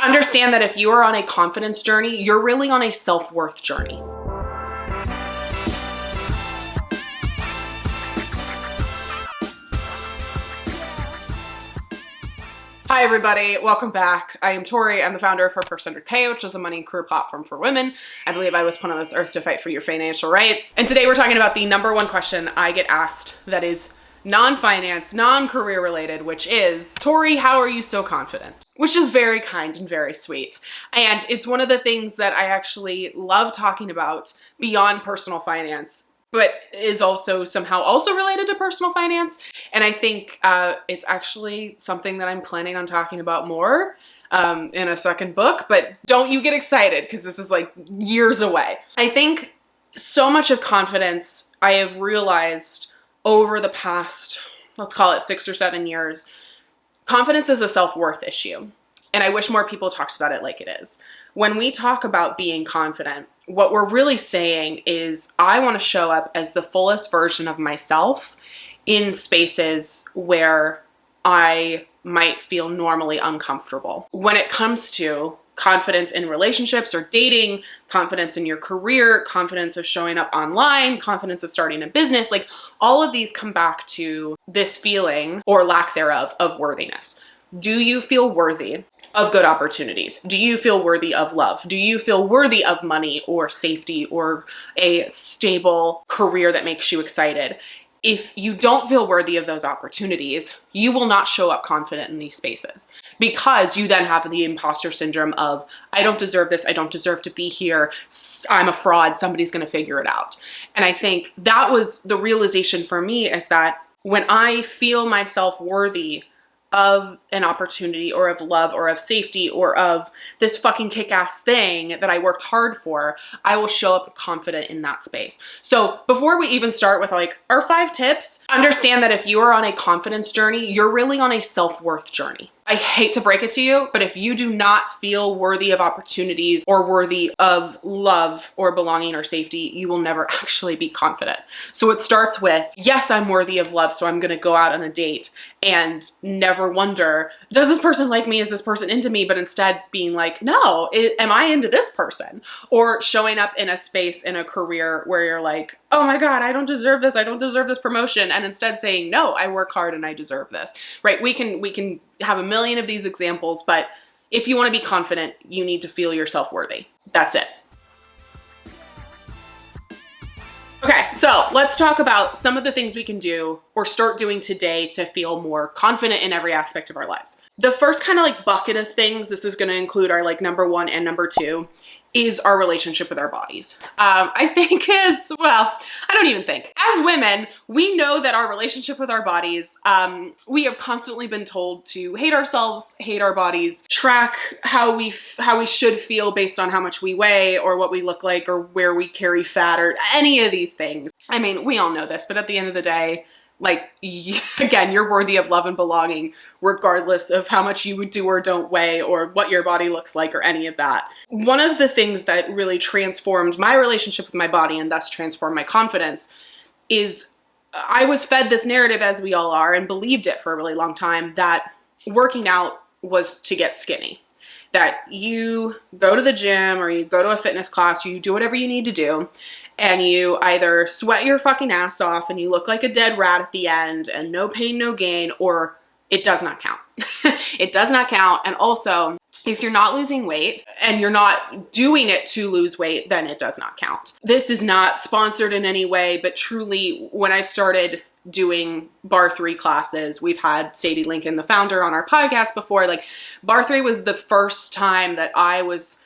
Understand that if you are on a confidence journey, you're really on a self-worth journey. Hi everybody, welcome back. I am Tori. I'm the founder of Her First 100K, which is a money and career platform for women. I believe I was put on this earth to fight for your financial rights. And today we're talking about the number one question I get asked that is non-finance, non-career related, which is, Tori, how are you so confident? Which is very kind and very sweet. And it's one of the things that I actually love talking about beyond personal finance, but is also somehow also related to personal finance. And I think it's actually something that I'm planning on talking about more in a second book, but don't you get excited because this is like years away. I think so much of confidence I have realized over the past, let's call it 6 or 7 years, confidence is a self-worth issue. And I wish more people talked about it like it is. When we talk about being confident, what we're really saying is I want to show up as the fullest version of myself in spaces where I might feel normally uncomfortable. When it comes to confidence in relationships or dating, confidence in your career, confidence of showing up online, confidence of starting a business, like all of these come back to this feeling or lack thereof of worthiness. Do you feel worthy of good opportunities? Do you feel worthy of love? Do you feel worthy of money or safety or a stable career that makes you excited? If you don't feel worthy of those opportunities, you will not show up confident in these spaces because you then have the imposter syndrome of, I don't deserve this. I don't deserve to be here. I'm a fraud. Somebody's going to figure it out. And I think that was the realization for me, is that when I feel myself worthy of an opportunity or of love or of safety or of this fucking kick-ass thing that I worked hard for, I will show up confident in that space. So before we even start with like our 5 tips, understand that if you are on a confidence journey, you're really on a self-worth journey. I hate to break it to you, but if you do not feel worthy of opportunities or worthy of love or belonging or safety, you will never actually be confident. So it starts with, yes, I'm worthy of love, so I'm going to go out on a date and never wonder, does this person like me? Is this person into me? But instead being like, no, am I into this person? Or showing up in a space, in a career where you're like, oh my God, I don't deserve this. I don't deserve this promotion. And instead saying, no, I work hard and I deserve this, right? We can have a million of these examples, but if you want to be confident, you need to feel yourself worthy. That's it. Okay, so let's talk about some of the things we can do or start doing today to feel more confident in every aspect of our lives. The first kind of like bucket of things, this is going to include our like number 1 and number 2, is our relationship with our bodies. I think is, well, I don't even think. As women, we know that our relationship with our bodies, we have constantly been told to hate ourselves, hate our bodies, track how we should feel based on how much we weigh or what we look like or where we carry fat or any of these things. I mean, we all know this, but at the end of the day, like, again, you're worthy of love and belonging regardless of how much you would do or don't weigh or what your body looks like or any of that. One of the things that really transformed my relationship with my body and thus transformed my confidence is I was fed this narrative, as we all are, and believed it for a really long time, that working out was to get skinny. That you go to the gym or you go to a fitness class or you do whatever you need to do, and you either sweat your fucking ass off and you look like a dead rat at the end and no pain, no gain, or it does not count. It does not count. And also, if you're not losing weight and you're not doing it to lose weight, then it does not count. This is not sponsored in any way, but truly, when I started doing Bar 3 classes, we've had Sadie Lincoln, the founder, on our podcast before. Like, Bar 3 was the first time that I was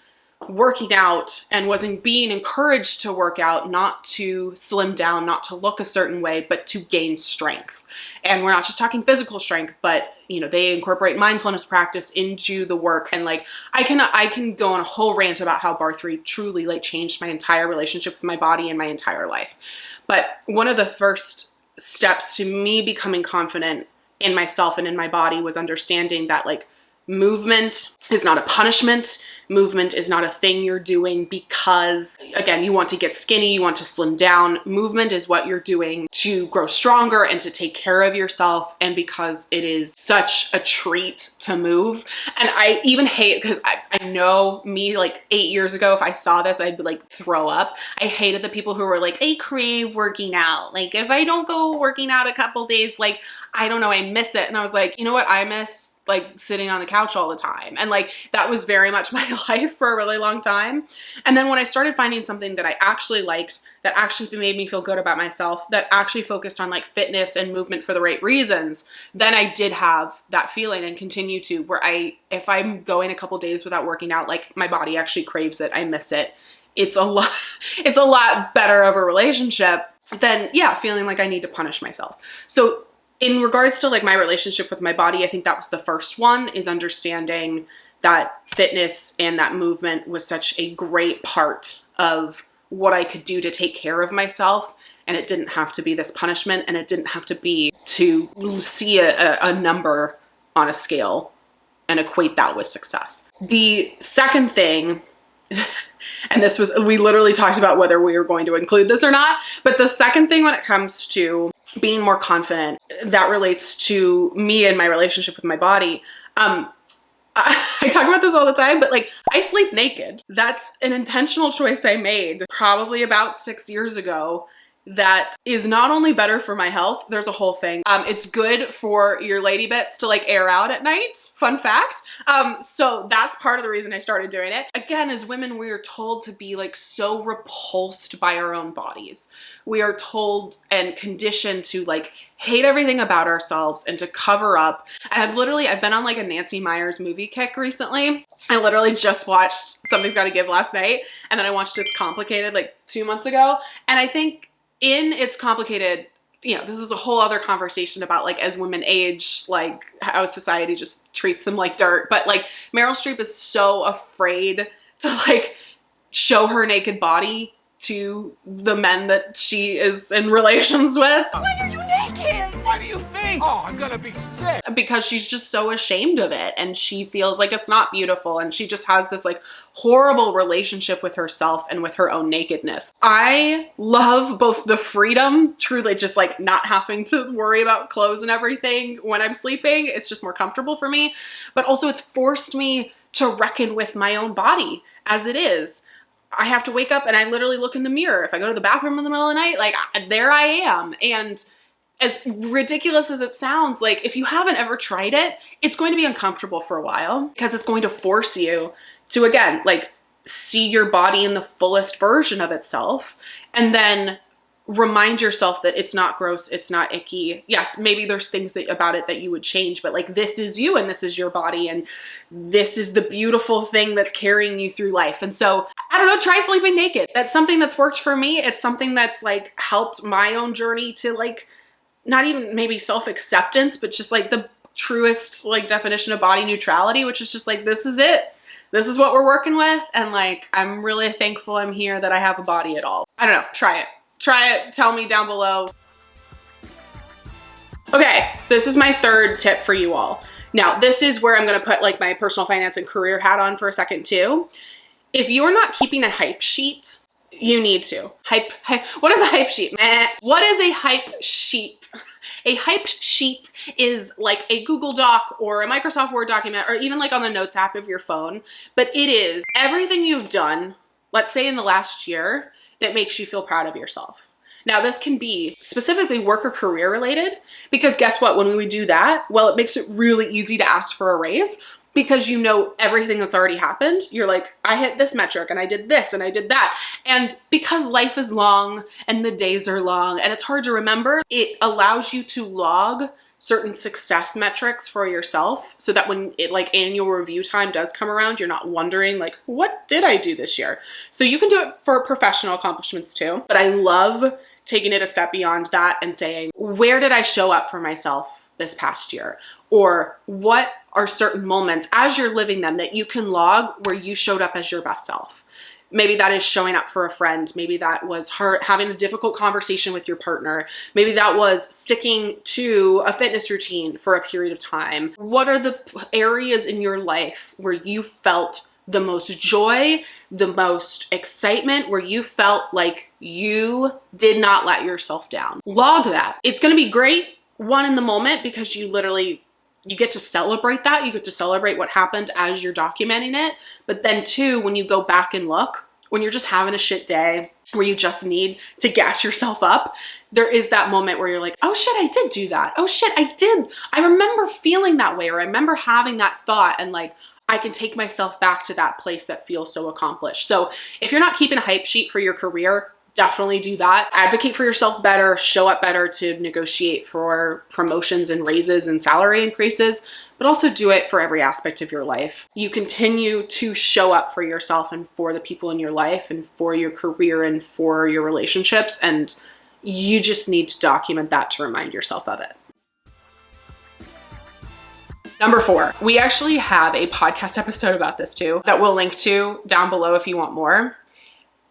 working out and wasn't being encouraged to work out, not to slim down, not to look a certain way, but to gain strength. And we're not just talking physical strength, but you know, they incorporate mindfulness practice into the work. And like, I can go on a whole rant about how Bar 3 truly like changed my entire relationship with my body and my entire life. But one of the first steps to me becoming confident in myself and in my body was understanding that like Movement is not a punishment. Movement is not a thing you're doing because, again, you want to get skinny, you want to slim down. Movement is what you're doing to grow stronger and to take care of yourself, and because it is such a treat to move. And I even hate, because I know me, like 8 years ago, if I saw this, I'd be like throw up. I hated the people who were like, I crave working out. Like if I don't go working out a couple days, like, I don't know, I miss it. And I was like, you know what I miss? Like sitting on the couch all the time. And like, that was very much my life for a really long time. And then when I started finding something that I actually liked, that actually made me feel good about myself, that actually focused on like fitness and movement for the right reasons, then I did have that feeling and continue to, where if I'm going a couple days without working out, like my body actually craves it. I miss it. It's a lot better of a relationship than, yeah, feeling like I need to punish myself. So in regards to like my relationship with my body, I think that was the first one, is understanding that fitness and that movement was such a great part of what I could do to take care of myself. And it didn't have to be this punishment, and it didn't have to be to see a number on a scale and equate that with success. The second thing, and this was, we literally talked about whether we were going to include this or not, but the second thing when it comes to being more confident, that relates to me and my relationship with my body. I talk about this all the time, but like I sleep naked. That's an intentional choice I made probably about 6 years ago. That is not only better for my health, there's a whole thing. It's good for your lady bits to like air out at night. Fun fact. So that's part of the reason I started doing it. Again, as women, we are told to be like so repulsed by our own bodies. We are told and conditioned to like hate everything about ourselves and to cover up. And I've been on like a Nancy Meyers movie kick recently. I literally just watched Something's Gotta Give last night, and then I watched It's Complicated like 2 months ago. And I think in It's Complicated, you know, this is a whole other conversation about like as women age, like how society just treats them like dirt. But like Meryl Streep is so afraid to like show her naked body to the men that she is in relations with. Why are you naked? Why do you think? Oh, I'm gonna be sick. Because she's just so ashamed of it, and she feels like it's not beautiful, and she just has this like horrible relationship with herself and with her own nakedness. I love both the freedom, truly just like not having to worry about clothes and everything when I'm sleeping. It's just more comfortable for me, but also it's forced me to reckon with my own body as it is. I have to wake up and I literally look in the mirror. If I go to the bathroom in the middle of the night, like there I am. And as ridiculous as it sounds, like if you haven't ever tried it, it's going to be uncomfortable for a while, because it's going to force you to, again, like see your body in the fullest version of itself, and then remind yourself that it's not gross, it's not icky. Yes, maybe there's things about it that you would change, but like this is you and this is your body and this is the beautiful thing that's carrying you through life. And so, I don't know, try sleeping naked. That's something that's worked for me. It's something that's like helped my own journey to like, not even maybe self-acceptance, but just like the truest like definition of body neutrality, which is just like, this is it. This is what we're working with. And like, I'm really thankful I'm here that I have a body at all. I don't know, try it. Try it, tell me down below. Okay, this is my third tip for you all. Now, this is where I'm gonna put like my personal finance and career hat on for a second too. If you are not keeping a hype sheet, you need to. Hype, what is a hype sheet? Meh. What is a hype sheet? A hype sheet is like a Google Doc or a Microsoft Word document, or even like on the Notes app of your phone, but it is everything you've done, let's say in the last year, that makes you feel proud of yourself. Now, this can be specifically work or career related, because guess what? When we do that, well, it makes it really easy to ask for a raise, because you know everything that's already happened. You're like, I hit this metric and I did this and I did that. And because life is long and the days are long and it's hard to remember, it allows you to log certain success metrics for yourself, so that when it like annual review time does come around, you're not wondering like, what did I do this year? So you can do it for professional accomplishments too, but I love taking it a step beyond that and saying, where did I show up for myself this past year? Or what are certain moments as you're living them that you can log where you showed up as your best self? Maybe that is showing up for a friend. Maybe that was having a difficult conversation with your partner. Maybe that was sticking to a fitness routine for a period of time. What are the areas in your life where you felt the most joy, the most excitement, where you felt like you did not let yourself down? Log that. It's going to be great, one, in the moment, because you get to celebrate that. You get to celebrate what happened as you're documenting it. But then two, when you go back and look, when you're just having a shit day where you just need to gas yourself up, there is that moment where you're like, oh shit, I did do that. Oh shit, I did. I remember feeling that way, or I remember having that thought, and like, I can take myself back to that place that feels so accomplished. So if you're not keeping a hype sheet for your career, definitely do that. Advocate for yourself better, show up better to negotiate for promotions and raises and salary increases, but also do it for every aspect of your life. You continue to show up for yourself and for the people in your life and for your career and for your relationships, and you just need to document that to remind yourself of it. Number 4, we actually have a podcast episode about this too that we'll link to down below if you want more.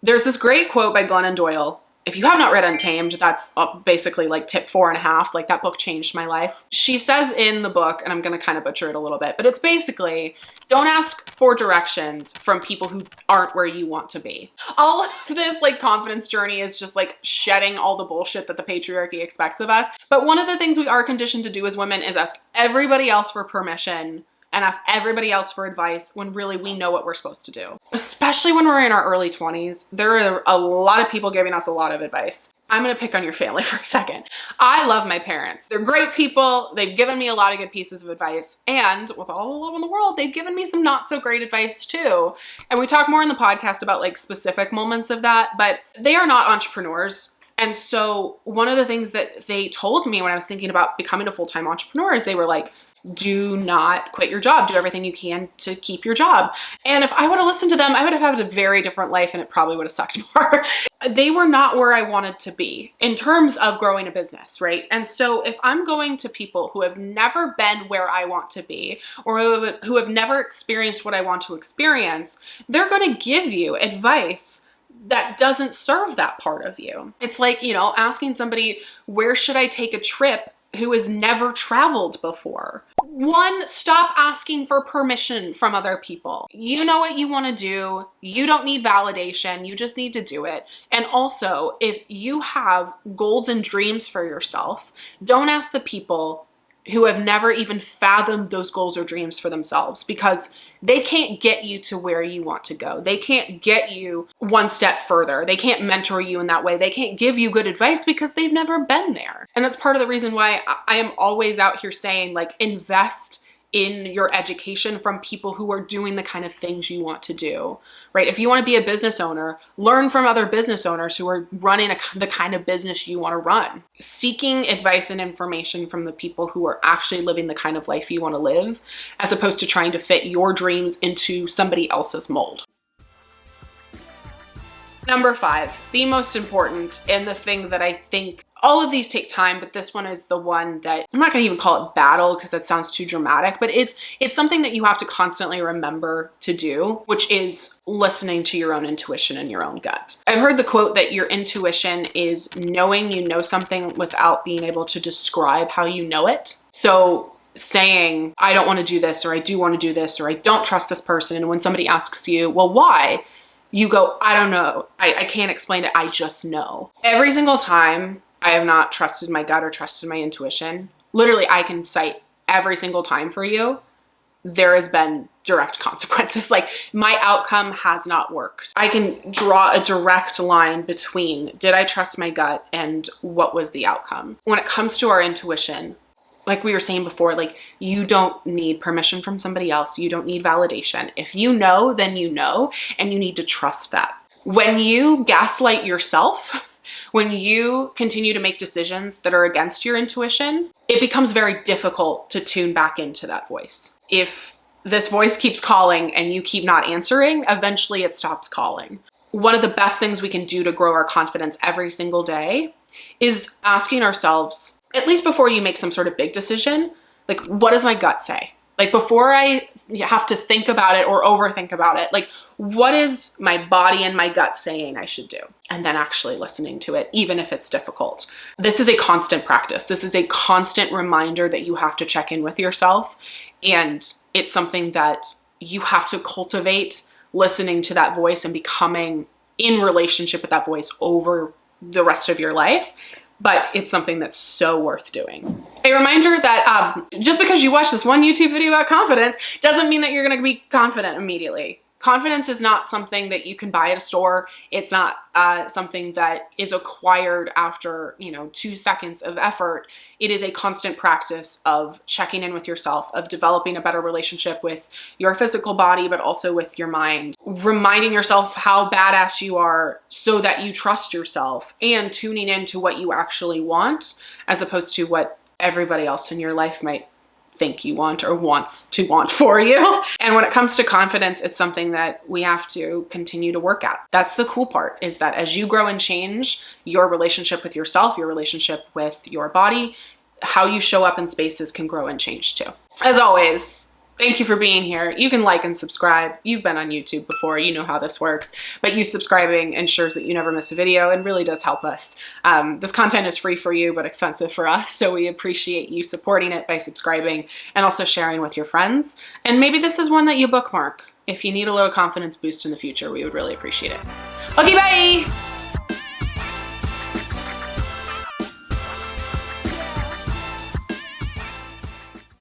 There's this great quote by Glennon Doyle. If you have not read Untamed, that's basically like tip 4.5. Like, that book changed my life. She says in the book, and I'm going to kind of butcher it a little bit, but it's basically, don't ask for directions from people who aren't where you want to be. All of this like confidence journey is just like shedding all the bullshit that the patriarchy expects of us. But one of the things we are conditioned to do as women is ask everybody else for permission and ask everybody else for advice when really we know what we're supposed to do. Especially when we're in our early 20s, there are a lot of people giving us a lot of advice. I'm gonna pick on your family for a second. I love my parents. They're great people. They've given me a lot of good pieces of advice. And with all the love in the world, they've given me some not so great advice too. And we talk more in the podcast about like specific moments of that, but they are not entrepreneurs. And so one of the things that they told me when I was thinking about becoming a full-time entrepreneur is they were like, do not quit your job. Do everything you can to keep your job. And if I would have listened to them, I would have had a very different life and it probably would have sucked more. They were not where I wanted to be in terms of growing a business, right? And so if I'm going to people who have never been where I want to be, or who have never experienced what I want to experience, they're going to give you advice that doesn't serve that part of you. It's like, you know, asking somebody, where should I take a trip, who has never traveled before. One, stop asking for permission from other people. You know what you want to do. You don't need validation. You just need to do it. And also, if you have goals and dreams for yourself, don't ask the people who have never even fathomed those goals or dreams for themselves, because they can't get you to where you want to go. They can't get you one step further. They can't mentor you in that way. They can't give you good advice because they've never been there. And that's part of the reason why I am always out here saying, like, invest in your education from people who are doing the kind of things you want to do, right? If you want to be a business owner, learn from other business owners who are running the kind of business you want to run. Seeking advice and information from the people who are actually living the kind of life you want to live, as opposed to trying to fit your dreams into somebody else's mold. Number 5, the most important, and the thing that I think, all of these take time, but this one is the one that I'm not going to even call it battle because that sounds too dramatic, but it's something that you have to constantly remember to do, which is listening to your own intuition and your own gut. I've heard the quote that your intuition is knowing you know something without being able to describe how you know it. So saying, I don't want to do this, or I do want to do this, or I don't trust this person. And when somebody asks you, well, why? You go, I don't know. I can't explain it. I just know. Every single time I have not trusted my gut or trusted my intuition, literally I can cite every single time for you, there has been direct consequences. Like, my outcome has not worked. I can draw a direct line between did I trust my gut and what was the outcome. When it comes to our intuition, like we were saying before, like, you don't need permission from somebody else. You don't need validation. If you know, then you know, and you need to trust that. When you gaslight yourself, when you continue to make decisions that are against your intuition, it becomes very difficult to tune back into that voice. If this voice keeps calling and you keep not answering, eventually it stops calling. One of the best things we can do to grow our confidence every single day is asking ourselves, at least before you make some sort of big decision, like, what does my gut say? Like before I have to think about it or overthink about it, like what is my body and my gut saying I should do? And then actually listening to it, even if it's difficult. This is a constant practice. This is a constant reminder that you have to check in with yourself. And it's something that you have to cultivate, listening to that voice and becoming in relationship with that voice over the rest of your life. But it's something that's so worth doing. A reminder that just because you watch this one YouTube video about confidence doesn't mean that you're gonna be confident immediately. Confidence is not something that you can buy at a store. It's not something that is acquired after, 2 seconds of effort. It is a constant practice of checking in with yourself, of developing a better relationship with your physical body, but also with your mind. Reminding yourself how badass you are so that you trust yourself, and tuning into what you actually want as opposed to what everybody else in your life might think you want or wants to want for you. And when it comes to confidence, it's something that we have to continue to work at. That's the cool part, is that as you grow and change, your relationship with yourself, your relationship with your body, how you show up in spaces can grow and change too. As always, thank you for being here. You can like and subscribe. You've been on YouTube before, you know how this works, but you subscribing ensures that you never miss a video and really does help us. This content is free for you, but expensive for us. So we appreciate you supporting it by subscribing and also sharing with your friends. And maybe this is one that you bookmark. If you need a little confidence boost in the future, we would really appreciate it. Okay, bye.